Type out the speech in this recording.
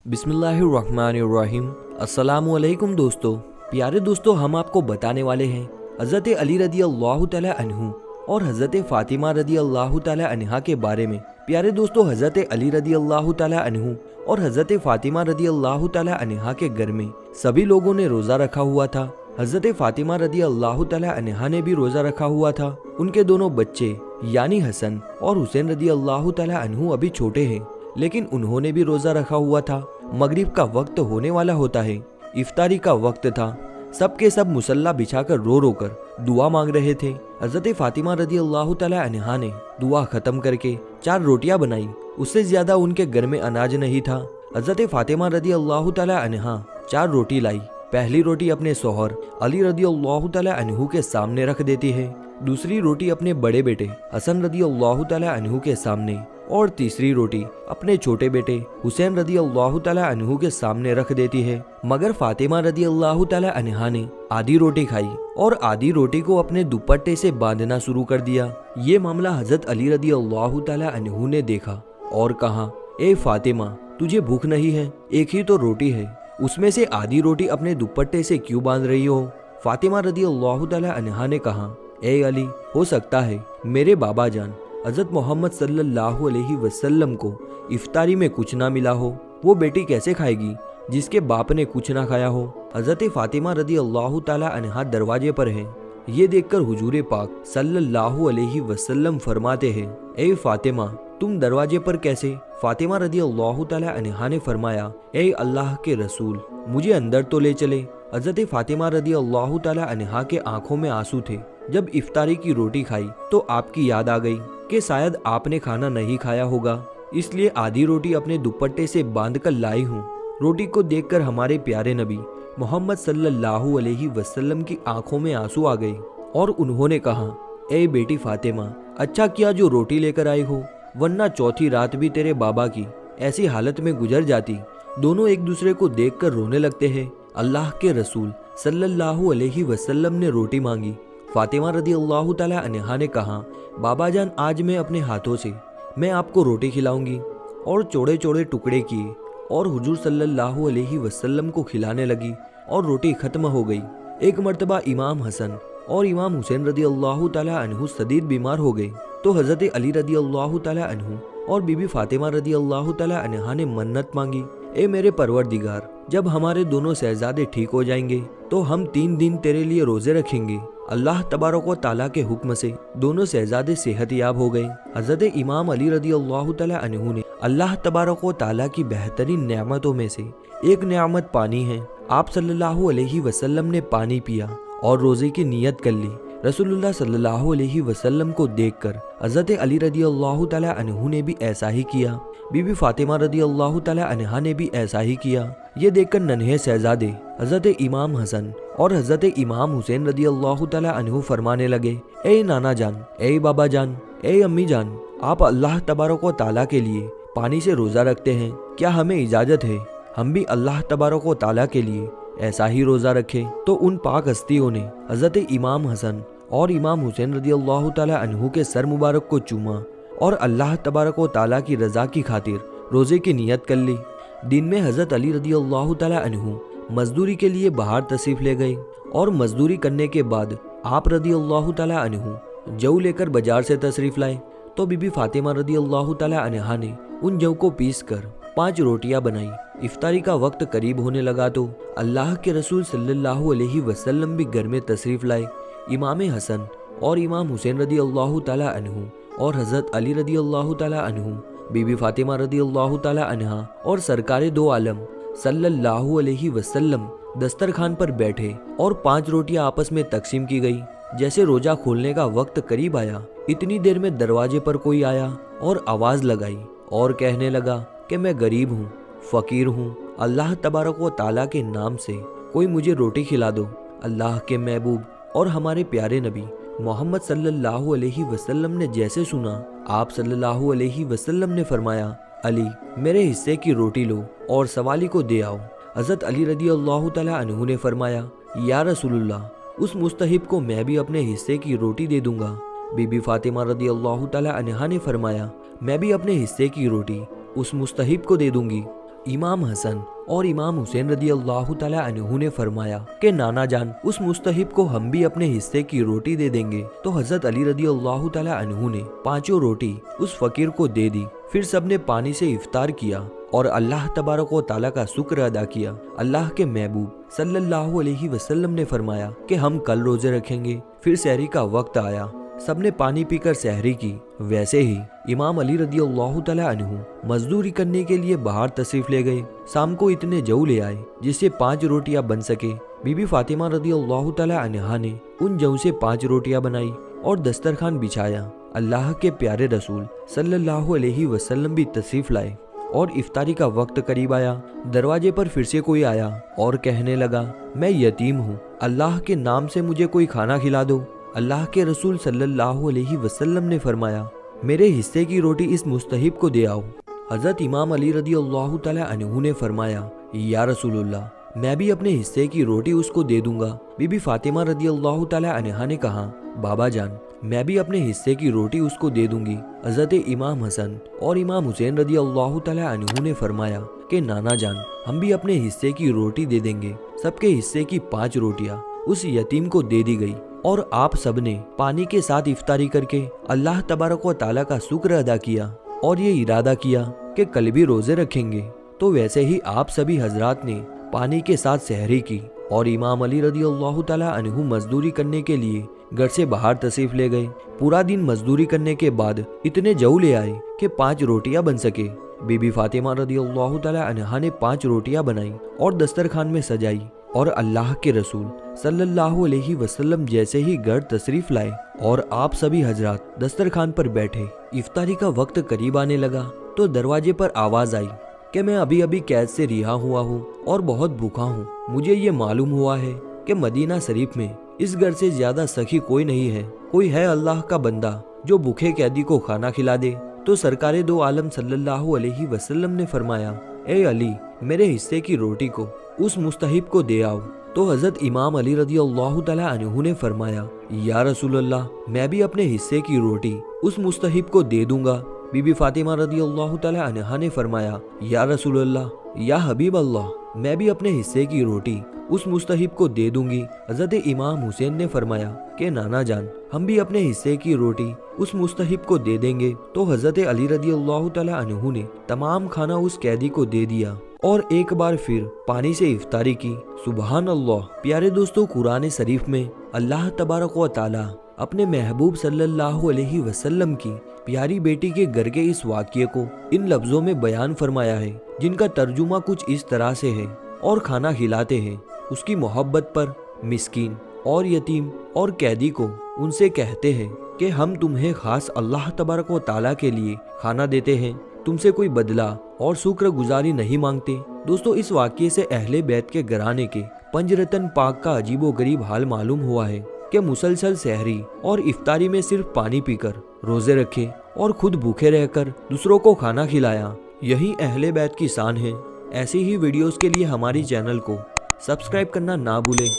बिस्मिल्लाहिर्रहमानिर्रहीम। अस्सलामुअलैकुम दोस्तों। प्यारे दोस्तों, हम आपको बताने वाले हैं हज़रत अली रदी अल्लाह तआला अन्हु और हज़रत फ़ातिमा रदी अल्लाह तआला अन्हा के बारे में। प्यारे दोस्तों, हज़रत अली रदी अल्लाह तआला अन्हु और हज़रत फ़ातिमा रदी अल्लाह तआला अन्हा के घर में सभी लोगों ने रोज़ा रखा हुआ था। हज़रत फ़ातिमा रदी अल्लाह तआला अन्हा ने भी रोज़ा रखा हुआ था। उनके दोनों बच्चे यानी हसन और हुसैन रदी अल्लाह तआला अन्हु अभी छोटे हैं, लेकिन उन्होंने भी रोज़ा रखा हुआ था। मगरिब का वक्त होने वाला होता है, इफ्तारी का वक्त था। सबके सब मुसल्ला बिछाकर रो रो कर दुआ मांग रहे थे। हज़रत फ़ातिमा रदी अल्लाह तआला अन्हा ने दुआ खत्म करके 4 रोटियां बनाई। उससे ज्यादा उनके घर में अनाज नहीं था। हज़रत फ़ातिमा रदी अल्लाह तआला अन्हा 4 रोटी लाई। पहली रोटी अपने शौहर अली रदी अल्लाह तआला अन्हु के सामने रख देती है, दूसरी रोटी अपने बड़े बेटे हसन रदी अल्लाह तआला अन्हु के सामने और तीसरी रोटी अपने छोटे बेटे हुसैन रदी अल्लाह तआला अन्हु के सामने रख देती है। मगर फ़ातिमा रदी अल्लाह तआला अन्हा ने आधी रोटी खाई और आधी रोटी को अपने दुपट्टे से बांधना शुरू कर दिया। ये मामला हज़रत अली रदी अल्लाह तआला अन्हु ने देखा और कहा, ए फ़ातिमा, तुझे भूख नहीं है? एक ही तो रोटी है, उसमें से आधी रोटी अपने दुपट्टे से क्यों बांध रही हो? फ़ातिमा रदी अल्लाह तआला अन्हा ने कहा, ए अली, हो सकता है मेरे बाबा जान हज़रत मोहम्मद सल्लल्लाहु अलैहि वसल्लम को इफ्तारी में कुछ ना मिला हो। वो बेटी कैसे खाएगी जिसके बाप ने कुछ ना खाया हो? हज़रत फ़ातिमा रदी अल्लाह तआला अन्हा दरवाजे पर है। ये देखकर हुजूर पाक सल्लल्लाहु अलैहि वसल्लम फरमाते हैं, ए फ़ातिमा, तुम दरवाजे पर कैसे? फ़ातिमा रदी अल्लाह तआला अन्हा ने फरमाया, ए अल्लाह के रसूल, मुझे अंदर तो ले चले। हज़रत फ़ातिमा रदी अल्लाह तआला अन्हा के आंखों में आंसू थे। जब इफ्तारी की रोटी खाई तो आपकी याद आ गई कि शायद आपने खाना नहीं खाया होगा, इसलिए आधी रोटी अपने दुपट्टे से बांध कर लाई हूँ। रोटी को देखकर हमारे प्यारे नबी मोहम्मद सल्लल्लाहु अलैहि वसल्लम की आंखों में आंसू आ गए और उन्होंने कहा, ए बेटी फ़ातिमा, अच्छा किया जो रोटी लेकर आई हो, वरना चौथी रात भी तेरे बाबा की ऐसी हालत में गुजर जाती। दोनों एक दूसरे को देखकर रोने लगते हैं। अल्लाह के रसूल सल्लल्लाहु अलैहि वसल्लम ने रोटी मांगी। फ़ातिमा रदी अल्लाह तआला अन्हा ने कहा, बाबा जान, आज मैं अपने हाथों से मैं आपको रोटी खिलाऊंगी, और चौड़े चौड़े टुकड़े किए और हुजूर सल्लल्लाहु अलैहि वसल्लम को खिलाने लगी और रोटी खत्म हो गई। एक मर्तबा इमाम हसन और इमाम हुसैन रदी अल्लाह तआला अन्हु शदीद बीमार हो गए, तो हज़रत अली रदी अल्लाह तआला अन्हु और बीबी फ़ातिमा रदी अल्लाह तआला अन्हा ने मन्नत मांगी, ए मेरे परवरदिगार, जब हमारे दोनों शहजादे ठीक हो जाएंगे तो हम 3 दिन तेरे लिए रोजे रखेंगे। अल्लाह तबारक व ताला के हुक्म से दोनों शहजादे सेहतयाब हो गए। हज़रत इमाम अली रदी अल्लाह तआला अन्हु ने अल्लाह तबारक व ताला की बेहतरीन नेमतों में से एक नेमत पानी है। आप सल्लल्लाहु अलैहि वसल्लम ने पानी पिया और रोजे की नियत कर ली। रसूलुल्लाह सल्लल्लाहु अलैहि वसल्लम को देखकर हज़रत अली रदी अल्लाह तआला अन्हु ने भी ऐसा ही किया। बीबी फ़ातिमा रदी अल्लाह तआला अन्हा ने भी ऐसा ही किया। ये देखकर नन्हे शहजादे हज़रत इमाम हसन और हज़रत इमाम हुसैन रदी अल्लाह तआला अन्हु फरमाने लगे, ए नाना जान, ए बाबा जान, ए अम्मी जान, आप अल्लाह तबारक व ताला के लिए पानी से रोज़ा रखते हैं, क्या हमें इजाज़त है हम भी अल्लाह तबारक व ताला के लिए ऐसा ही रोज़ा रखें? तो उन पाक हस्तियों ने हज़रत इमाम हसन और इमाम हुसैन रदी अल्लाह तआला अन्हु के सर मुबारक को चूमा और अल्लाह तबारक व ताला की रज़ा की खातिर रोज़े की नियत कर ली। दिन में हज़रत अली रदी अल्लाह तआला अन्हु मजदूरी के लिए बाहर तशरीफ़ ले गए और मजदूरी करने के बाद आप रदी अल्लाह तआला अन्हु जौ लेकर बाजार से तशरीफ़ लाए, तो बीबी फ़ातिमा रदी अल्लाह तआला अन्हा ने उन जौ को पीस कर 5 रोटियां बनाई। इफ्तारी का वक्त करीब होने लगा तो अल्लाह के रसूल सल्लल्लाहु अलैहि वसल्लम भी घर में तशरीफ़ लाए। इमाम हसन और इमाम हुसैन रदी अल्लाह तआला अन्हु और हज़रत अली रदी अल्लाह तआला अन्हु, बीबी फ़ातिमा रदी अल्लाह तआला अन्हा और सरकारे दो आलम सल्लल्लाहु अलैहि वसल्लम दस्तरखान पर बैठे और 5 रोटियां आपस में तकसीम की गई। जैसे रोजा खोलने का वक्त करीब आया, इतनी देर में दरवाजे पर कोई आया और आवाज़ लगाई और कहने लगा कि मैं गरीब हूँ, फ़कीर हूँ, अल्लाह तबारक व ताला के नाम से कोई मुझे रोटी खिला दो। अल्लाह के महबूब और हमारे प्यारे नबी मोहम्मद सल्लल्लाहु अलैहि वसल्लम ने जैसे सुना, आप सल्लल्लाहु अलैहि वसल्लम ने फरमाया, अली, मेरे हिस्से की रोटी लो और सवाली को दे आओ। हज़रत अली रदी अल्लाह तआला अन्हु ने फरमाया, या रसूलुल्लाह, उस मुस्तहिब को मैं भी अपने हिस्से की रोटी दे दूंगा। बीबी फ़ातिमा रदी अल्लाह तआला अन्हा ने फरमाया, मैं भी अपने हिस्से की रोटी उस मुस्तहिब को दे दूंगी। इमाम हसन और इमाम हुसैन रदी अल्लाह ताला अन्हु ने फरमाया कि नाना जान, उस मुस्तहिब को हम भी अपने हिस्से की रोटी दे देंगे। तो हजरत अली रदी अल्लाह ताला अन्हु ने 5 रोटी उस फकीर को दे दी। फिर सबने पानी से इफ्तार किया और अल्लाह तबारक व ताला का शुक्र अदा किया। अल्लाह के महबूब सल्लल्लाहु अलैहि वसल्लम ने फरमाया कि हम कल रोजे रखेंगे। फिर सहरी का वक्त आया, सबने पानी पीकर सहरी की। वैसे ही इमाम अली रदी अल्लाह ताला अन्हु मजदूरी करने के लिए बाहर तशरीफ ले गए। शाम को इतने जऊ ले आए जिससे 5 रोटियां बन सके। बीबी फातिमा रदी अल्लाह ताला अन्हा ने उन जऊ से 5 रोटियां बनाई और दस्तरखान बिछाया। अल्लाह के प्यारे रसूल सल्लल्लाहु अलैहि वसल्लम भी तशरीफ लाए और इफ्तारी का वक्त करीब आया। दरवाजे पर फिर से कोई आया और कहने लगा, मैं यतीम हूँ, अल्लाह के नाम से मुझे कोई खाना खिला दो। अल्लाह के रसूल सल्लल्लाहु अलैहि वसल्लम ने फरमाया, मेरे हिस्से की रोटी इस मुस्तहिब को दे आओ। हजरत इमाम अली रदी अल्लाह ताला अन्हु ने फरमाया, या रसूलुल्लाह, मैं भी अपने हिस्से की रोटी उसको दे दूंगा। बीबी फातिमा रदी अल्लाह ताला अन्हा ने कहा, बाबा जान, मैं भी अपने हिस्से की रोटी उसको दे दूंगी। हजरत इमाम हसन और इमाम हुसैन रदी अल्लाह ताला अन्हु ने फरमाया कि नाना जान, हम भी अपने हिस्से की रोटी दे देंगे। सबके हिस्से की 5 रोटियां उस यतीम को दे दी गई और आप सबने पानी के साथ इफ्तारी करके अल्लाह तबारक व ताला का शुक्र अदा किया और ये इरादा किया कि कल भी रोजे रखेंगे। तो वैसे ही आप सभी हजरात ने पानी के साथ सहरी की और इमाम अली रदी अल्लाह ताला अन्हु मजदूरी करने के लिए घर से बाहर तशरीफ ले गए। पूरा दिन मजदूरी करने के बाद इतने जऊ ले आए कि 5 रोटियां बन सके। बीबी फातिमा रदी अल्लाह ताला अन्हा ने 5 रोटियां बनाई और दस्तरखान में सजाई और अल्लाह के रसूल सल्लल्लाहु अलैहि वसल्लम जैसे ही घर तशरीफ लाए और आप सभी हजरात दस्तरखान पर बैठे। इफ्तारी का वक्त करीब आने लगा तो दरवाजे पर आवाज आई कि मैं अभी अभी कैद से रिहा हुआ हूँ और बहुत भूखा हूँ। मुझे ये मालूम हुआ है कि मदीना शरीफ में इस घर से ज्यादा सखी कोई नहीं है। कोई है अल्लाह का बंदा जो भूखे कैदी को खाना खिला दे। तो सरकारे दो आलम सल्लल्लाहु अलैहि वसल्लम ने फरमाया, ए अली, मेरे हिस्से की रोटी को उस मुस्तहिब को दे आओ। तो हजरत इमाम अली रदी अल्लाह ताला अन्हु ने फरमाया, या रसूलल्लाह, मैं भी अपने हिस्से की रोटी उस मुस्तहिब को दे दूंगा। बीबी फातिमा रदी अल्लाह ताला अन्हा ने फरमाया, या रसूलल्लाह, या हबीब अल्लाह, मैं भी अपने हिस्से की रोटी उस मुस्तहिब को दे दूंगी। हजरत इमाम हुसैन ने फरमाया कि नाना जान, हम भी अपने हिस्से की रोटी उस मुस्तहिब को दे देंगे। तो हजरत अली रदी अल्लाह ताला अन्हु ने तमाम खाना उस कैदी को दे दिया और एक बार फिर पानी से इफ्तारी की। सुबहान अल्लाह। प्यारे दोस्तों, कुरान शरीफ में अल्लाह तबारक व ताला अपने महबूब सल्लल्लाहु अलैहि वसल्लम की प्यारी बेटी के घर के इस वाक़ये को इन लफ्जों में बयान फरमाया है, जिनका तर्जुमा कुछ इस तरह से है, और खाना खिलाते हैं उसकी मोहब्बत पर मिस्कीन और यतीम और कैदी को उनसे कहते हैं कि हम तुम्हें खास अल्लाह तबारक व ताला के लिए खाना देते हैं, तुमसे कोई बदला और शुक्र गुजारी नहीं मांगते। दोस्तों, इस वाक़ये से अहले बैत के घराने के पंजरतन पाक का अजीबो गरीब हाल मालूम हुआ है कि मुसलसल सहरी और इफ्तारी में सिर्फ पानी पीकर रोजे रखे और खुद भूखे रहकर दूसरों को खाना खिलाया। यही अहले बैत की शान है। ऐसी ही वीडियोस के लिए हमारी चैनल को सब्सक्राइब करना ना भूलें।